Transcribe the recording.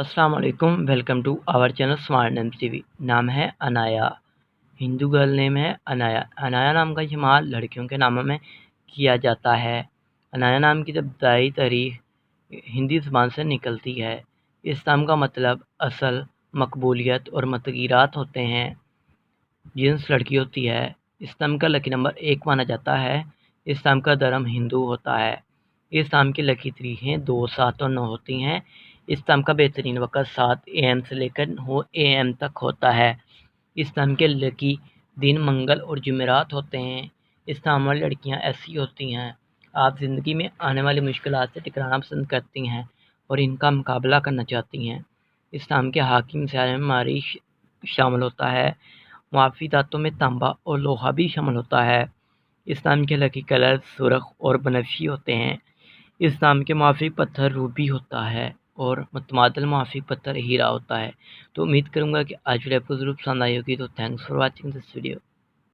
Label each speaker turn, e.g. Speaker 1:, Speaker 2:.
Speaker 1: अस्सलाम वालेकुम। Welcome to our channel smart names TV. नाम है अनाया। हिंदू गर्ल नेम है अनाया। अनाया नाम का इस्तेमाल लड़कियों के नामों में किया जाता है। अनाया नाम की इब्तदाई तारीख हिंदी ज़बान से निकलती है। इस नाम का मतलब असल, मकबूलियत और मतगीरात होते हैं। जिन्स लड़की होती है। इस नाम का लकी नंबर 1 माना जाता है। इस नाम का धर्म हिंदू होता है। इस नाम की लकी तारीखें 2, 7 और 9 होती हैं। इस नाम का बेहतरीन वक़्त 7 AM से लेकर 9 AM तक होता है। इस नाम के लकी दिन मंगल और जुमेरात होते हैं। इस नाम वाली लड़कियां ऐसी होती हैं, आप ज़िंदगी में आने वाली मुश्किलात से टकराना पसंद करती हैं और इनका मुकाबला करना चाहती हैं। इस नाम के हाकिम सियारे में मारिश शामिल होता है। मुआफ़ी धातों में तांबा और लोहा भी शामिल होता है। इस नाम के लकी कलर सुर्ख और बनफशी होते हैं। इस नाम के माफ़िक पत्थर रूबी होता है और मुतमादिल माफ़िक पत्थर हीरा होता है। तो उम्मीद करूँगा कि आज वीडियो आपको ज़रूर पसंद आई होगी। तो thanks for watching this video.